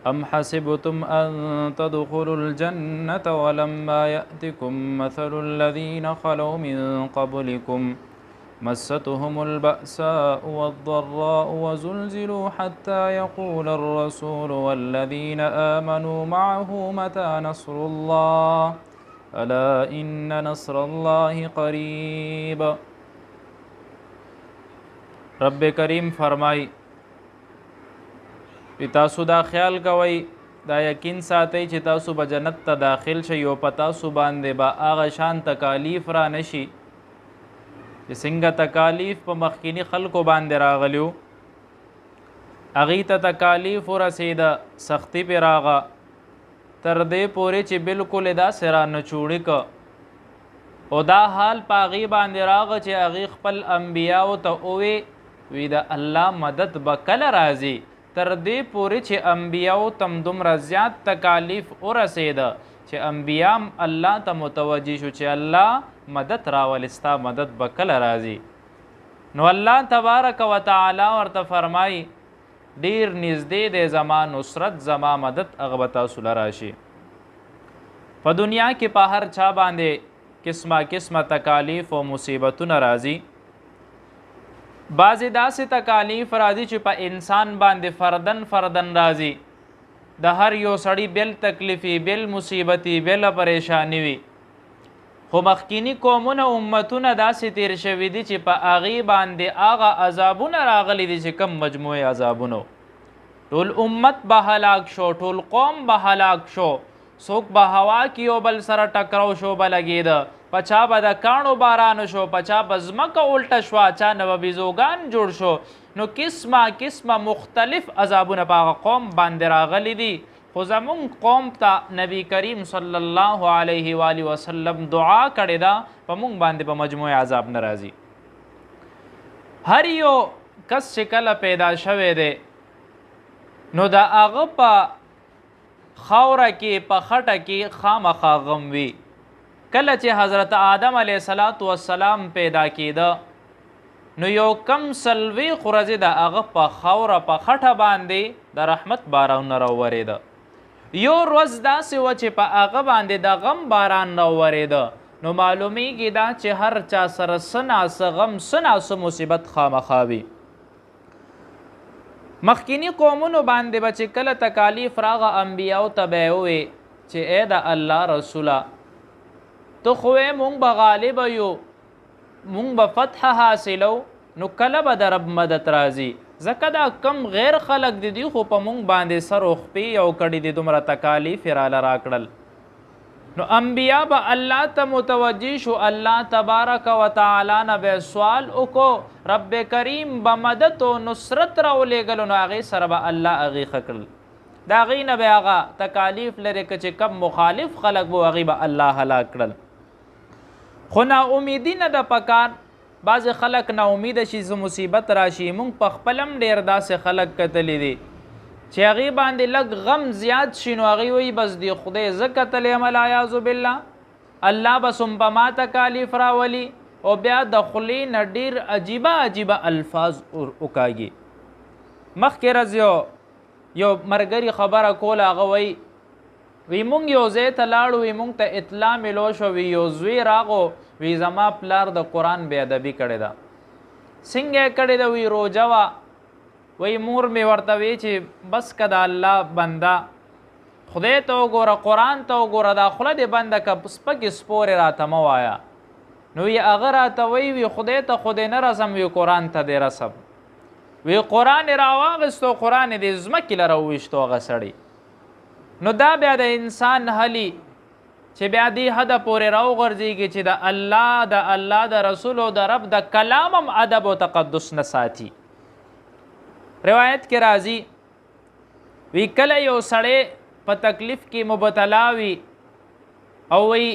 أم حسبتم أن تدخلوا الجنة ولما يأتكم مثل الذين خلوا من قبلكم مستهم البأساء والضراء وزلزلوا حتى يقول الرسول والذين آمنوا معه متى نصر الله ألا إن نصر الله قريب. رب کریم فرمائی تاسو دا خیال کوئ دا یقین ساتئ چې تاسو به جنت ته داخل شئ او په تاسو باندې به هغه شان تکالیف را نشي چې څنګه تکالیف په مخکینی خلکو باندې راغلیو هغې ته تکالیف ورسېده سختی پې راغه تر دې پورې چې بلکل یې داسې رانچوړي که او دا حال په هغې باندې راغه چې هغې خپل انبیاو ته ووې وی د الله مدد به کله راځي تر دې پورې چې انبیاو تم دومره زیات تکالیف ورسېده چې انبیام الله ته متوجه شو چې الله مدد راولې ستا مدد به کله راځي. نو الله تبارک وتعالی ورته فرمایي ډېر نږدې دی زما نصرت زما مدد هغه به تاسو له راشي. په دنیا کې په هر چا باندې قسمه قسمه تکالیف او مصیبتونه راځي. بعضې داسې تکالیف راځي چې په انسان باندې فردن راځي د هر یو سړي بل تکلیفي بل مصیبتي بل پریشانی وي خو مخکینی قومونه امتونه داسې تیر شوي دي چې په هغې باندې هغه عذابونه راغلي دي چې کم مجموعي عذابونه ټول امت به هلاک شو ټول قوم به هلاک شو څوک به هوا کې یو بل سره ټکراو شو به لګېده په چا به د کاڼو باران شو په چا به ځمکه الټه شوه چا نه به بیزوګان جوړ شو نو قسمه مختلف عذابونه په هغه قوم باندې راغلي دي خو زمونږ قوم ته نبی کریم صلی الله علیه و آله وسلم دعا کړې ده په مونږ باندې په مجموعي عذاب نه راځي. هر یو کس چې کله پیدا شوی دی نو د هغه په خاوره کې په خټه کې خامخا غم وي. کله چې حضرت آدم علیه السلام پیدا کېده نو یو کم څلوېښت ورځې د هغه په خاوره په خټه باندې د رحمت بارانونه راورېده. یو ورځ داسې وه چې په هغه باندې د غم باران راورېده نو معلومیږي دا چې هر چا سره څه ناڅه غم څه ناڅه مصیبت خامخا وي. مخکینی قومونو باندې به چې کله تکالیف راغه انبیاو ته به یې ووې چې ای د الله رسوله تو خو مونږ به غالبه یو مونږ به فتح حاصلو نو کله به د رب مدد راځي ځکه دا کم غیر خلق دي دي خو په مونږ باندې سر و خپې یو کړي دي دومره تکالیف یې راله راکړل. نو انبیا به الله ته متوجه شو الله تبارک وتعالی نه به سوال وکړو رب کریم به مدد او نصرت راولېږلو نو هغې سره به الله هغې ښه کړل د هغې نه به هغه تکالیف لرې که چې کم مخالف خلق به هغې به الله هلاک کړل. خو ناامیدي نه ده پکار بعضې خلک ناامیده شي زه مصیبت راشي مونږ په خپل هم ډېر داسې خلک کتلی دي چې هغې باندې لږ غم زیات شي نو هغې وایي بس دی خدای زه کتلی یم العیاذ بالله الله بس هم په ما تکالیف راولي او بیا د خولې نه ډېر عجیبه الفاظ وکاږي. مخکې ورځ یو ملګري خبره کوله هغه وایي وی مونږ یو ځای ته لاړو وی مونږ ته اطلاع ملو شو وی یو زوی راغو وی زما پلار د قرآن بې ادبي کړې ده. څنګه یې کړې ده وی روژه وه وی مور مې ورته وی چې بس که د الله بنده خدای ته وګوره قرآن ته وګوره دا خوله دې بنده که سپکې سپورې راته مه وایه نو وی هغه راته وی خدای ته خو دې نه رسم وی قرآن ته دې رسم وی قرآن یې راواغېستو قرآن یې دې ځمکې له راوویشتو هغه سړی. نو دا بیا د انسان حلی چې بیا دې حده پورې راوغورځېږي چې د الله د رسول او د رب د کلام هم ادب او تقدس نه ساتي. روایت کې راځي وی کله یو سړی په تکلیف کې مبتلا وي او وی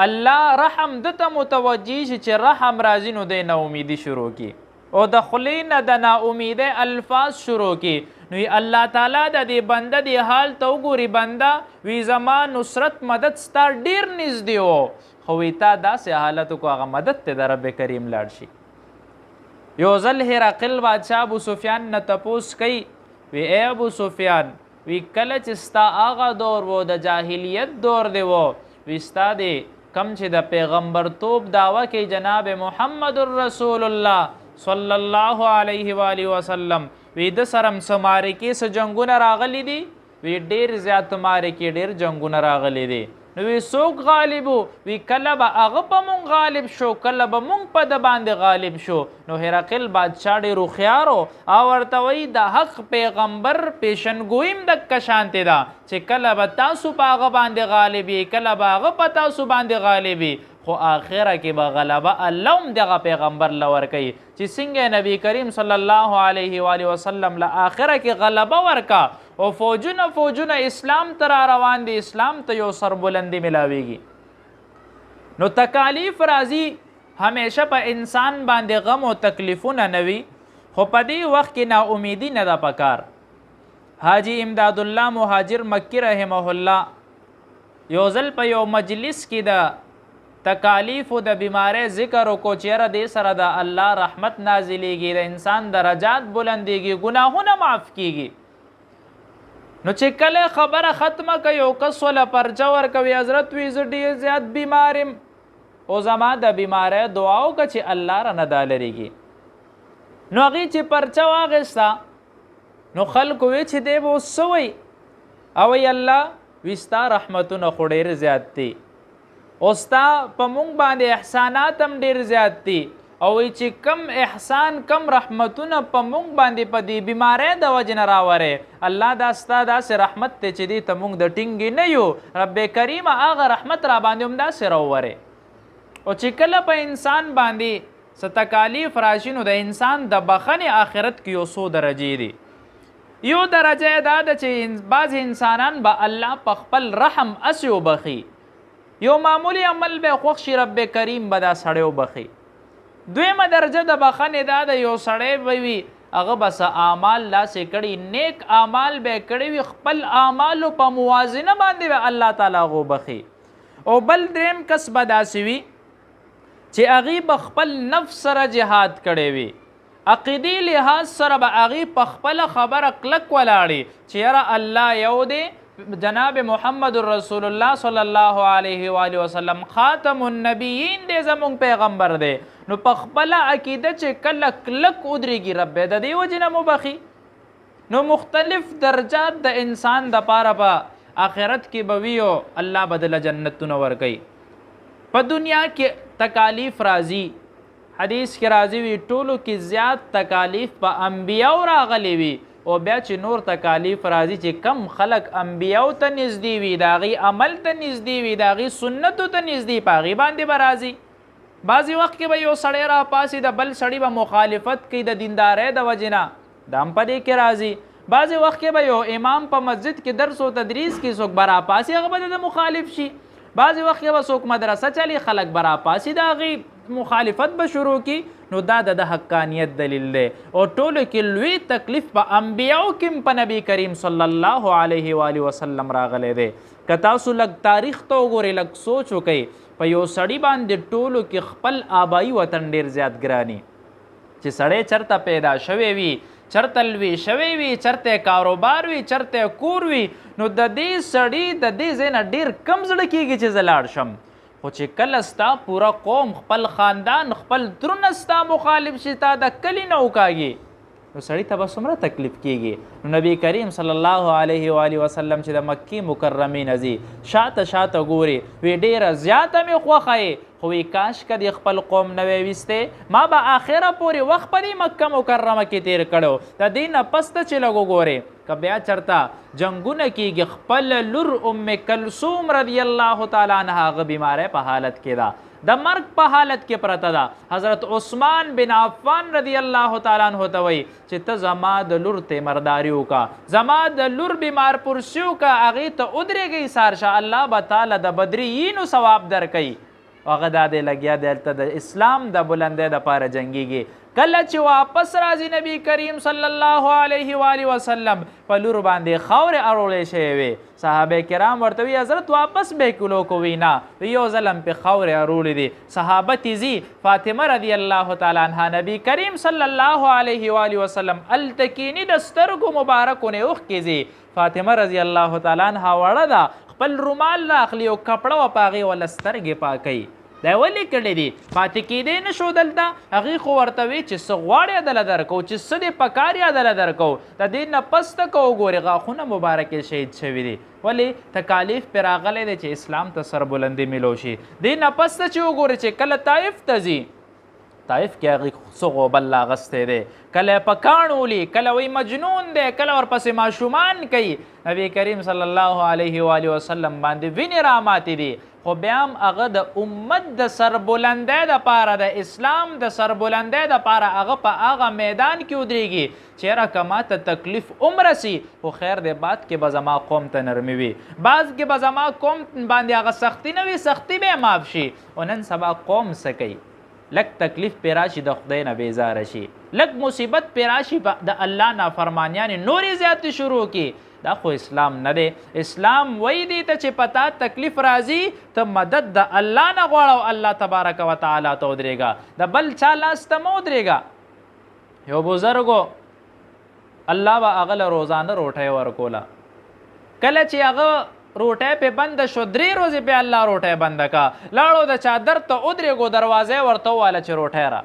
الله رحم دته متوجه شي چې رحم راځي نو دی ناامیدي شروع کړي او د خولې نه د ناامیدۍ الفاظ شروع کړي نو الله تعالی د دې بنده دې حال ته وګوري بنده وی زما نصرت مدد ستا ډېر نږدې و خو وی تا داسې حالت وکړو هغه مدد ته د رب کریم لاړ شي. یو ځل هرقل بادشاه ابو سفیان نه تپوس کوي وی ای ابو سفیان وی کله چې ستا هغه دور و د جاهلیت دور دی و وی ستا دی کم چې د پیغمبرتوب دعوه کوي جناب محمد رسول الله صلی الله علیه و آله وسلم وی د سرم سمارکې څه جنګونه راغلي دي وی ډېر زیات مارکې ډېر جنګونه راغلي دي نو وی څوک غالب وی کله به هغه په مونږ غالب شو کله به مونږ په د باندې غالب شو نو هرقل بادشاه ډېر هوښیار او ورته وایي د حق پیغمبر پیشنګویم دکه شانتې ده چې کله به تاسو په هغه باندې غالب یې کله به هغه په تاسو باندې غالب یې خو آخره کې به غلبه الله هم دغه پیغمبر له ورکوي چې څنګه نبی کریم صلی الله علیه و آله وسلم له آخره کې غلبه ورکا او فوجونه اسلام ته را روان دي اسلام ته یو سربلندي ملاویږي نو تکالیف راځي همیشه په انسان باندې غم او تکلیفونه نه وي خو په دې وخت کې ناامیدي نه ده پکار حاجی امداد الله مهاجر مکی رحمه الله یو ځل په یو مجلس کې د تکالیف د بیماری ذکر وکړو چې یاره دې سره د الله رحمت نازلیږي د انسان درجات بلندیږي ګناهونه معاف کیږي نو چې کله خبره ختمه کوي یو کس وله پرچه ورکوي حضرت وی زه ډېر زیات بیمار یم او زما د بیماری دعا وکړه چې الله رانه دا لرېږي نو هغې چې پرچه واخېسته نو خلکو وی چې دی به اوس څه وایي او وی الله وی ستا رحمتونه خو ډېر زیات دي او ستا په مونږ باندې احسانات هم ډېر زیات دي او وی چې کم احسان کم رحمتونه په مونږ باندې په دې بیماری د وجې نه راورې الله دا ستا داسې رحمت دی چې دې ته مونږ د ټینګې نه یو رب کریم هغه رحمت را باندې هم داسې راوورې او چې کله په انسان باندې څه تکالیف راشي نو د انسان د بخنې آخرت کې یو څو درجې دي یو درجه یې دا ده چې بعضې انسانان به الله په خپل رحم اسې وبخي یو معمولی عمل به خوښ شي رب کریم به دا سړی وبخي دویمه درجه د بخښنې دا د یو سړی به وي هغه به څه اعمال لاسې کړي نیک اعمال به یې کړي وي خپل اعمالو په موازنه باندې به الله تعالی هغه وبخي او بل دریم کس به داسې وي چې هغې به خپل نفس سره جهاد کړی وي عقیدي لحاظ سره به هغې په خپله خبره کلک ولاړي چې یاره الله یو دی جناب محمد رسول الله صلی الله علیه و آله وسلم خاتم النبیین دی زمونږ پیغمبر دی نو په خپله عقیده چې کله کلک ودرېږي رب د دې وجې نه مبخي نو مختلف درجات د انسان دپاره په آخرت کې به وي او الله به دله جنتونه ورکوي په دنیا کې تکالیف راځي حدیث کې راځي وي ټولو کې زیات تکالیف په انبیاو راغلی وي او بیا چې نور تکالیف راځي چې کم خلق انبیاو ته نږدې وي د هغې عمل ته نږدې وي د هغې سنتو ته نږدې په هغې باندې به راځي بعضې وخت کې به یو سړی راپاسي د بل سړي به مخالفت کوي د دیندارۍ د وجې نه دا هم په دې کې راځي بعضې وخت کې به یو امام په مسجد کې درس و تدریس کې څوک به راپاسي هغه به د مخالف شي بعضې وخت کې به څوک مدرسه چلی خلک به راپاسي د هغې مخالفت به شروع کی نو دا د حقانیت دلیل دی او ټولو کې لوی تکلیف په انبیاو کې په نبی کریم صلی الله علیه و آله وسلم راغلی دی که تاسو لږ تاریخ ته وګورئ لږ سوچ وکئ په یو سړي باندې ټولو کې خپل آبایي وطن ډېر زیات ګراني چې سړی چرته پیدا شوی وي چرته لوی شوی وي چرته کاروبار وي چرته کور وي نو د دې سړي د دې ځای نه ډېر کم زړه کېږي چې زه لاړ شم خو چې کله ستا پوره قوم خپل خاندان خپل ترونه ستا مخالف شي تا د کلي نه وکاږي نو سړي ته به څومره تکلیف کېږي نو نبی کریم صلی الله علیه و آله وسلم چې د مکې مکرمې نه ځي شاته ګوري وی ډېره زیاته مې خوښه یې خو وی کاشکه د خپل قوم نه وی ویستې ما به آخره پورې وخت په دې مکه مکرمه کې تیر کړو د دې نه پس ته چې لږ وګورې که بیا چرته جنګونه کېږي خپل لور ام کلثوم رضی الله تعالی عنها هغه بیماری په حالت کې ده د مرګ په حالت کې پرته ده حضرت عثمان بن عفان رضی الله تعالی عنه ته وایي چې ته زما د لور تیمرداري وکړه زما د لور بیمار پرسي وکړه هغې ته ودرېږئ سارشه الله به تعالی د بدریینو ثواب درکوي هغه دا دی لګیا دی هلته د اسلام د بلندۍ دپاره جنګېږي کله چې واپس راځي نبی کریم صلی الله علیه و آله وسلم په لور باندې خاورې اړولی شوې وې صحابه کرام ورته وي حضرت واپس به یې کلو کوي نه یو ځل هم پې خاورې اړولی دي صحابه تې ځي فاطمه رضی الله تعالی عنها نبی کریم صلی الله علیه و آله وسلم هلته کیني د سترګو مبارکو نه اوښکې ځي فاطمه رضی الله تعالی عنها وړه ده خپل رومال راخلي او کپړه و په هغې وله سترګې پاکوي دا یې ولې کړی دي پاتې کېدی نه شو دلته هغې خو ورته وي چې څه غواړې دله درکو چې څه دې پکار یا دله درکو د دې نه پس ته که وګورې غاښونه مبارکې شهید شوي دي ولې تکالیف پرې راغلی دی چې اسلام ته سربلندي میلو شي دې نه پس ته چې وګورې چې کله طایف ته ځي طایف کې هغې څه غوبل راغستی دی کله یې په کاڼ ولي کله وایي مجنون دی کله ورپسې ماشومان کوي نبی کریم صلی الله علیه و وسلم باندې وینې راماتې دي خو بیا هم هغه د امت د سربلندۍ دپاره د اسلام د سربلندۍ دپاره هغه په هغه میدان کې ودرېږي چېرې که ماته تکلیف رسي خو خیر دی بعد کې به زما قوم ته نرمي وي بعض کې به زما قوم باندې هغه سختي نه وي سختي به یې معاف شي او نن سبا قوم څه کوي لږ تکلیف پې راشي د خدای نه بیزاره شي لږ مصیبت پې راشي د الله نافرمانیانې نورې زیاتې شروع کړي دا خو اسلام نه دی اسلام وایي دی ته چې پتا تکلیف راځي ته مدد د الله نه غواړه او الله تبارک وتعالی ته ودرېږه د بل چا لاس ته مه ودرېږه یو بزرګو الله به هغه له روزانه روټۍ ورکوله کله چې هغه روټۍ پې بنده شو 3 ورځې بیا الله روټۍ بنده کا لاړو د چادر ته ودرېږو دروازې ورته وواله چې روټۍ را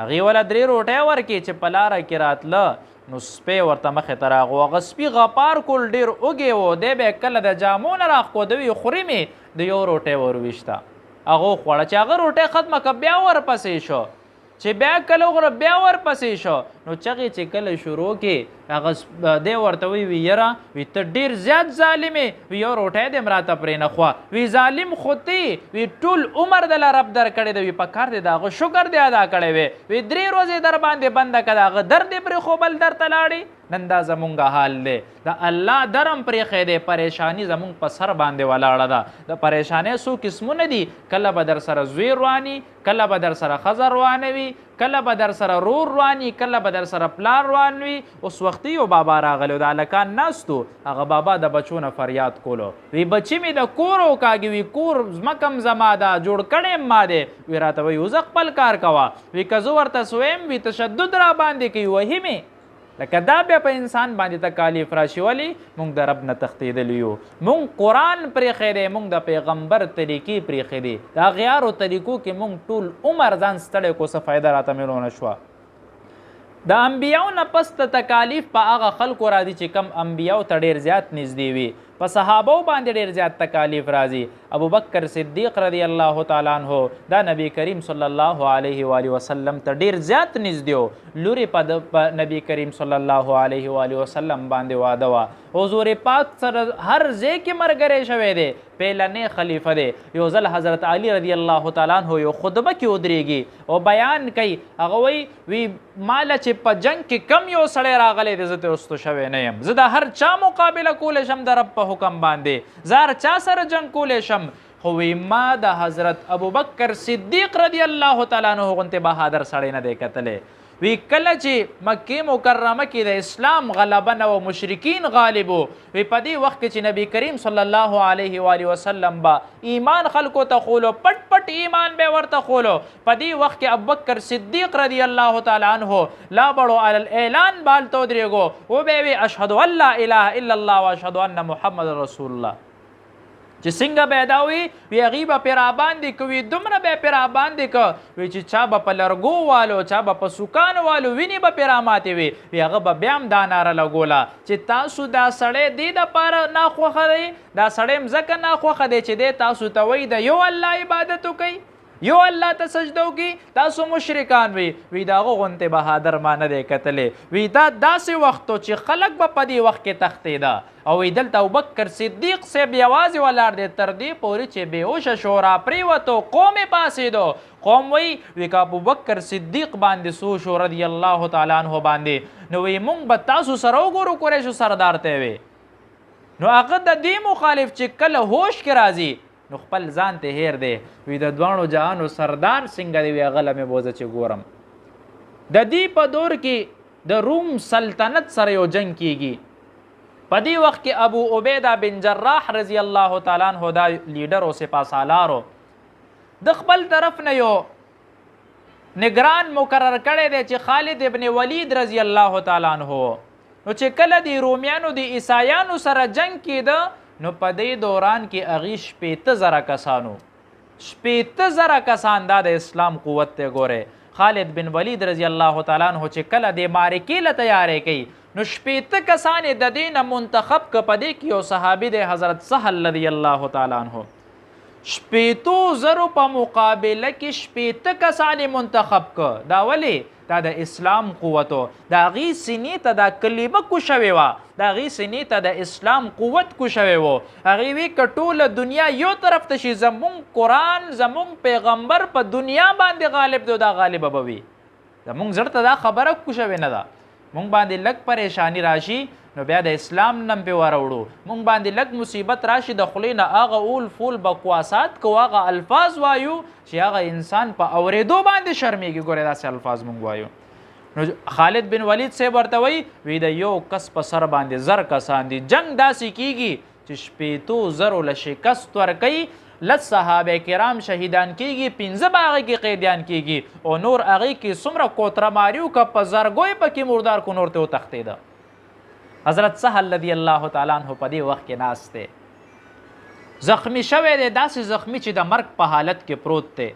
هغې وله 3 روټۍ ورکړي چې په لاره کې راتله نو سپی ورته مخې ته راغو هغه سپي غپار کول ډېر اوږې و دی به یې کله د جامو نه راښکودوي خوري مې د یو روټۍ ورویشته هغه وخوړه چې هغه روټۍ ختمه که بیا ورپسې شو چې بیا کله وخوره بیا ورپسې شو نو چغې چې کله شروع کې هغه دی ورته وی یره وي ته ډېر زیات ظالم یې وي یو روټۍ دې م راته پرې نه خواه وي ظالم خو تی وي ټول عمر دله رب در کړی دی وي په کار دی د هغه شکر دی ادا کړی وی وي 3 ورځې در باندې بنده که د هغه در دې پرې خو بل در ته لاړې نن دا زمونږ حال دی د الله درم پرېښی دی پریشاني زمونږ په سر باندې ولاړه ده د پریشانۍ څو قسمونه دي کله به در سره زوی رواني کله به در سره ښځه روانه وي کله به در سره رور رواني کله به در سره پلار روان وي اوس وختي یو بابا راغلی د هلکان ناستو هغه بابا د بچو نه فریاد کولو وی بچي مې د کور وکاږي وي کور ځمکه م زما ده جوړ کړی م ما دی وی راته وایي اوزه خپل کار کوه وی که زه ورته سویم وي تشدد را باندې کوي وهي مې لکه دا بیا په انسان باندې تکالیف راشي ولې موږ د رب نه تښتېدلي یو موږ قرآن پرېښی دی موږ د پیغمبر طریقې پرېښې دي د هغیارو طریقو کې موږ ټول عمر ځان ستړی کو څه فایده راته میلو نه شوه د انبیاو نه پس د تکالیف په هغه خلکو راځي چې کم انبیاو ته ډېر زیات نږدې وي په صحابو باندې ډېر زیات تکالیف راځي ابوبکر صدیق رضی الله تعالی عنه دا نبی کریم صلی الله علیه و وسلم ته ډېر زیات نږدې و لورې په نبی کریم صلی الله علیه و وسلم باندې واده وه حضور پاک سره هر ځای کې ملګری شوی دی پیلنی خلیفه دی یو ځل حضرت علی رضی الله تعالی عنه یو خطبه کې ودرېږي او بیان کوي هغه وی ماله چې په جنګ کې کم یو سړی راغلی دی زه ترې رستو شوی نه یم زه د هر چا مقابله کولی شم د رب په حکم باندې زه هر چا سره جنګ کولی شم خو وی ما د حضرت ابوبکر صدیق رضی الله تعالی عنه غوندې بهادر سړی نه دی کتلی وی کله چې مکې مکرمه کې د اسلام غلبه نه و مشرکین غالب و وی په دې وخت کې چې نبی کریم صلی الله علیه و وسلم به ایمان خلکو ته خولو پټ پټ ایمان به ورته خولو په دې وخت کې ابوبکر صدیق رضی الله تعالی عنه لا بړو علی الاعلان بالته ودرېږو و به وی اشهد ان لا اله الا الله و اشهد ان محمد رسول الله چې څنګه به دا وي وي هغې به پرې راباندې کوي دومره به یې پرې راباندې که وي چې چا به په لرګو والو چا به په سوکانو والو وینې به پرې راماتې وي وي هغه به بیا هم دا ناره لګوله چې تاسو دا سړی دې دپاره ناخوښه دی دا سړی هم ځکه ناخوښه دی چې دی تاسو ته وایي د یو الله عبادت وکوئ یو الله ته سجده وکړي تاسو مشرکان وي د هغه غوندې بهادر ما نه دی کتلی وي دا داسې وخت و چې خلک به په دې وخت کې تښتېده او وی دلته ابوبکر صدیق صاحب یوازې ولاړ دی تر دې پورې چې بېهوشه شو راپرېوتو قوم یې پاڅېدو قوم وی که ابوبکر صدیق باندې سو شو رضی الله تعالی عنه باندې نو وی مونږ به تاسو سره وګورو قریشو سردار ته وی نو هغه د دې مخالف چې کله هوش کې راځي نو خپل ځان ته هیر دی وی د دوانو جهانو سردار څنګه دی وی هغه له مې بوزه چې ګورم د دې په دور کې د روم سلطنت سره یو جنګ کیږي په دې وخت کې ابو عبیده بن جراح رضی الله تعالی عنہ دا لیډر او سپاسالارو د خپل طرف نه یو نگران مقرر کړی دی چې خالد ابن ولید رضی الله تعالی عنہ نو چې کله د رومیانو د عیسایانو سره جنگ کېده نو په دې دوران کې هغې 80,000 کسانو 80,000 کسان دا د اسلام قوت دی. ګورئ خالد بن ولید رضی الله تعالی عنہ چې کله د معرکې له تیارې کوي نو 80 کسان د دې نه منتخب که په دې کې یو صحابي دی حضرت سهل رضی الله تعالی عنہ 80,000 په مقابله کې 80 کسان منتخب که. دا ولې دا د اسلام قوتو د هغې سینې ته دا کلمه کوشوې وه د هغې سینې ته د اسلام قوت کوشوې و. هغې وی که ټوله دنیا یو طرف ته شي زمونږ قرآن زمونږ پیغمبر په دنیا باندې غالب دی دا غالبه به وي. زمونږ زړه ته دا خبره کوشوې نه ده. مونږ باندې لږ پریشانی راشي نو بیا د اسلام نم پې وروړو. مونږ باندې لږ مصیبت راشي د خولې نه هغه اول فول بکواسات کو هغه الفاظ وایو چې هغه انسان په اورېدو باندې شرمېږي. ګورې داسې الفاظ مونږ وایو. نو خالد بن ولید صاحب ورته وی د یو کس په سر باندې 1000 کسان دي. جنگ داسې کیږي چې 80,000 له شکست ورکوي. 10 صحابه کرام شهیدان کیږي 15 به هغې کې قیدیان کیږي او نور هغې کې څومره کوتره ماریو که په زرګوی پکې مردار کو نور ته وتښتېده. حضرت سهل رضی الله تعالی عنہ په دې وخت کې ناست دی زخمی شوی دی داسې زخمی چې د مرګ په حالت کې پروت دی.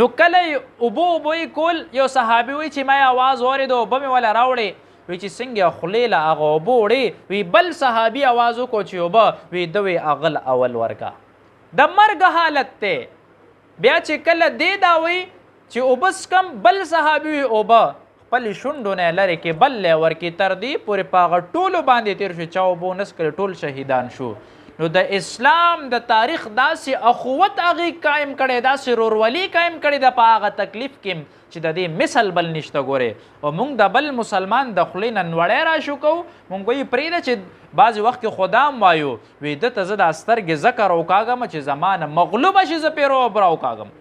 نو کله اوبه یې کول یو صحابي وایي چې ما آواز واورېده اوبه مې وله راوړې وی چې څنګه خولې له هغه اوبه وړې وی بل صحابي آواز وکړو چې اوبه وی ده وی اغل اول ورکه د مرګ حالت دی. بیا چې کله دې دا وایي چې اوبه څکم بل صحابي وي اوبه خپلې شونډو نه یې لرې کې بل یې ورکې تر دې پورې په هغه ټولو باندې تېر شو چا اوبه ونه څکلې ټول شهیدان شو. نو د اسلام د تاریخ داسې اخوت هغې قایم کړی داسې رورولي قایم کړې ده په هغه تکلیف کې چې د دې مثل بل نشته. ګورې او موږ د بل مسلمان د خولې نه نوړی راشو کوو موږ وایي پرېږده چې بعضې وخت کې خو دا هم وایو وی ده ته زه دا سترګې ځکه راوکاږم چې زما نه مغلوبه شي زه پرې راوکاږم.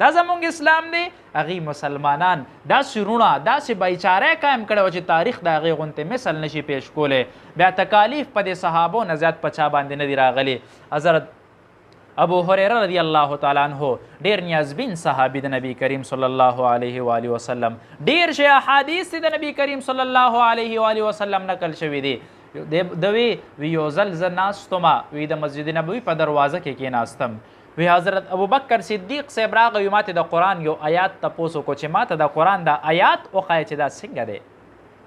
دا زمونږ اسلام دی. هغې مسلمانان داسې رونه داسې بایچاره قایم کړی و چې تاریخ د هغې غوندې مثل نشي پیش کولی. بیا تکالیف په دې صحابو نه زیات په چا باندې نه دي راغلي. حضرت ابو هریره رضی الله تعالی عنہ ډېر نیازبین صحابي د نبی کریم صلی الله علیه و آله وسلم. ډېر شی احادیث د نبی کریم صلی الله علیه و آله وسلم نقل شوي دي. د وی یو ځل زه ناستمه وی د مسجد نبوي په دروازه کې کېناستم وی حضرت ابوبکر صدیق صاحب راغی ماته د قرآن یو آیات تپوس وکړو چې ماته د قرآن د آیات وښایه چې دا څنګه دی.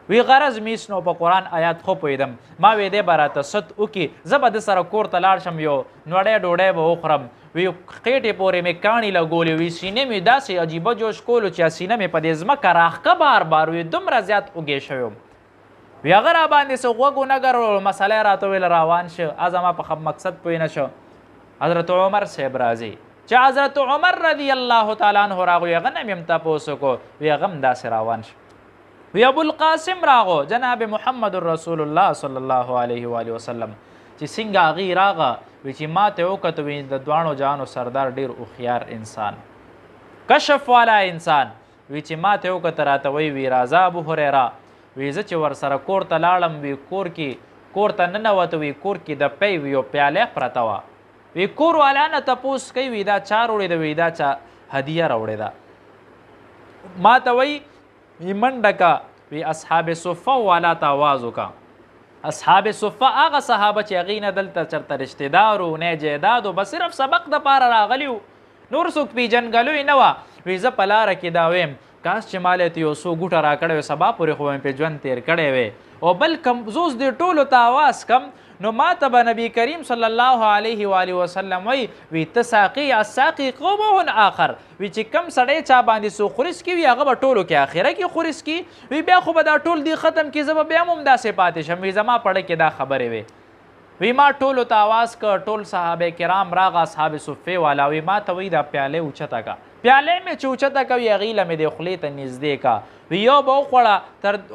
وی غرض میس نو په قرآن آیات خو پوهېدم ما وی دی به راته ست وکړي زه به د سره کور ته لاړ شم یو نوړی ډوډۍ به وخورم. وی خېټې پورې مې کاڼي لګولې وی سینې مې داسې عجیبه جوش کولو چې سینه مې په دې ځمکه راښکه بار بار وی دومره زیات اوږې شوی وم. وی هغه را باندې څه غوږ ونه ګرولو مسله یې راته ویل روان شه زما په مقصد پوه نه شو. حضرت عمر صاحب راځي چې حضرت عمر رضی الله تعالی عنہ راغو هغه نه مې هم تپوس وکړو وی هغه هم داسې روان شو. وی ابوالقاسم راغو جناب محمد رسول الله صلی الله علیه و آله وسلم چې څنګه هغې راغه وی چې ما ته وکتو وی د دواړو جهانو سردار ډېر هوښیار انسان کشف والا انسان وی چې ما ته وکته راته وی راځه ابو هریره وی زه چې ورسره کور ته لاړم وی کور ته ننوته وی کور کې د پی وی یو پیاله پرته وه. وی کور والا نه تپوس کوي وی دا چا روړې ده وی دا چا هدیه راوړې ده. ما ته وی منډه که وی اصحاب صفه والا ته آواز وکړه. اصحاب صفه هغه صحابه چې هغې نه دلته چېرته رشتهدار و نه جیداد و به صرف سبق دپاره راغلي وو نور څوک پیژنګلوی نه وه. وی زه په لاره کې دا ویم کاس چې مالی ته یو څو ګوټه راکړی وی سبا پورې خو مې پې ژوند تېر کړی وی او بل کمزوز دې ټولو ته آواز کم نو ما ته به نبی کریم صلی الله علیه و آله وسلم وی ته ساقي الساقي قومه آخر وی چې کم سړی چا باندې څو خورس کي وي هغه به ټولو کې آخره کې خورس کي وی بیا خو به دا ټول دی ختم کي زه به بیا هم داسې پاتې شم. وی زما پړه کې دا خبرې وی وی ما ټولو ته آواز که ټول صحابه کرام راغه اصحاب صفې والا وی ما ته وی دا پیاله اوچته که پیاله مې چې اوچته که وی هغې له مې د خولې ته نږدې که وی یو به وخوړه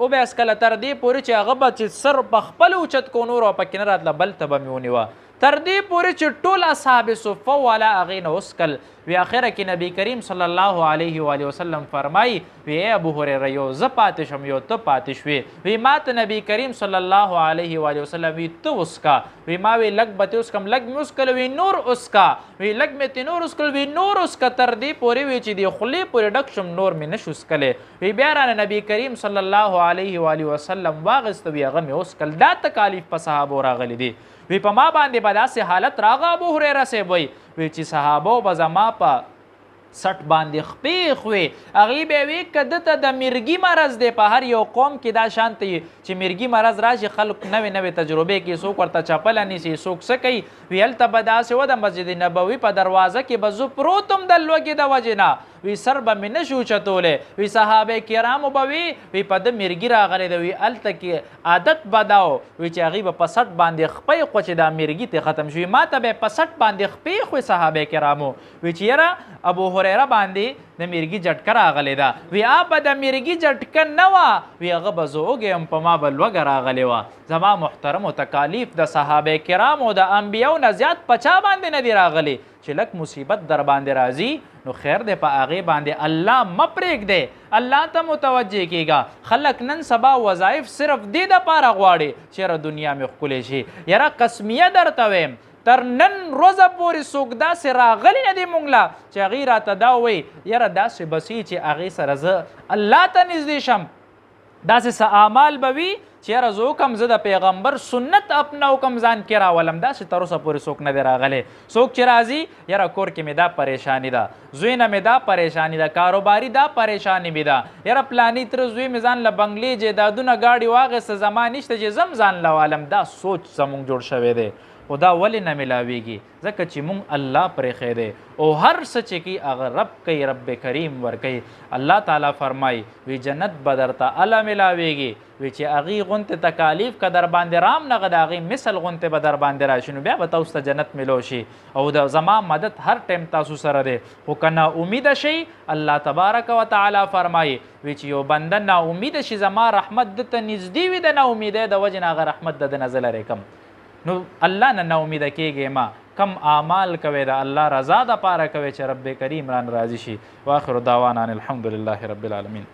وبه هسکله تر دې پورې چې هغه به چې سر په خپل اوچت کو نور او پکې نه راتله بل ته به مې ونیوه تر دې پورې چې ټول اصحاب صفه والا هغې نه وسکل. وی اخره کې نبی کریم صلی الله علیه و وسلم فرمایي وی ای ابو هریره یو زه پاتې شم یو ته پاتې شوې. وی ما ته نبی کریم صلی الله علیه و وسلم وی ته وسکا. وی ما وی لږ به ته وسکم لږ مې وسکل وی نور وسکا. وی لږ مې ته نور وسکل وی نور وسکه تر دې پورې وی چې د خولې پورې ډک شم نور مې نشو وسکلی. وی بیا رانه نبی کریم صلی الله علیه و وسلم واغېسته وی هغه مې وسکل. دا تکالیف په صحابو راغلی دي. وی په ما باندې به داسې حالت راغه ابو هریره صاحب وی چې صحابو به زما په سټ باندې خپې خوې هغې به وي که ده ته د مرګي مرض دی. په هر یو قوم کې دا شانته وي چې مرګي مرض راشي خلک نوې نوې تجربې کوي څوک ورته چپله نیسي څوک څه کوي. وي هلته به داسې و د مسجد نبوي په دروازه کې به زه پروت م د لوږې د وجې نه. وی سر به مې نه شو اوچتولی. وی صحابه کرامو به وي په ده مرګي راغلی ده. وی هلته کې عادت به دا و وی چې هغوی به په سټ باندې خپې خو چې دا مرګي ترې ختم شوي. ما ته به یې په سټ باندې خپې خوې صحابه کرامو. وی چې یاره ابو هریره باندې د مرګي جټکه راغلی ده. وی به د مرګي جټکه نه وه وی هغه به زه وږی یم په ما به لوږه راغلې وه. زما محترمو تکالیف د صحابه کرامو د انبیاو نه زیات په چا باندې نه دي راغلي چې لږ مصیبت در باندې راځي نو خیر دی په هغې باندې الله مه پرېږدی. الله ته متوجه کېږه. خلک نن سبا وظایف صرف دې دپاره غواړي چې یاره دنیا مې ښکلی شي. یاره قسمیه درته ویم تر نن روزه پورې څوک داسې راغلی نه دی مونږ له چې هغې راته دا ووایي یاره داسې بسي چې هغې سره زه الله ته نږدې شم. داسې څه اعمال به وي چې یاره زه وکم زه د پیغمبر سنت اپنو کم ځان کې راولم. داسې تر اوسه پورې څوک نه دی راغلی. څوک چې راځي یاره کور کې مې دا پریشاني ده زوی نه مې دا پریشاني ده کاروباري دا پریشاني مې ده یاره پلاني تر زوی مې ځان له بنګلې جایدادونه گاډي واخېسته زما نشته چې زم ځان له والم. دا سوچ زموږ جوړ شوی دی خو دا ولې نه میلاویږي ځکه چې مونږ الله پرېښی دی او هر څه چې کوي هغه رب کوي رب کریم ورکوي. الله تعالی فرمایي وی جنت به درته هله میلاویږي وی چې هغې غونتې تکالیف که در باندې رام نغه د هغې مثل غونتې به در باندې راشي نو بیا به تاسو ته جنت میلو شي او د زما مدد هر ټایم تاسو سره دی. خو که ناامیده شئ الله تبارک وتعالی فرمایي وی چې یو بنده ناامیده شي زما رحمت ده ته نږدې وي د ناامیدۍ د وجې نه هغه رحمت د ده نه زه لرې کم. نو الله نه ناامیده کېږئ ما. کم اعمال کوئ د الله رضا دپاره کوئ چې رب کریم ران راضي شي. واخر دعوانا ان الحمد لله رب العالمین.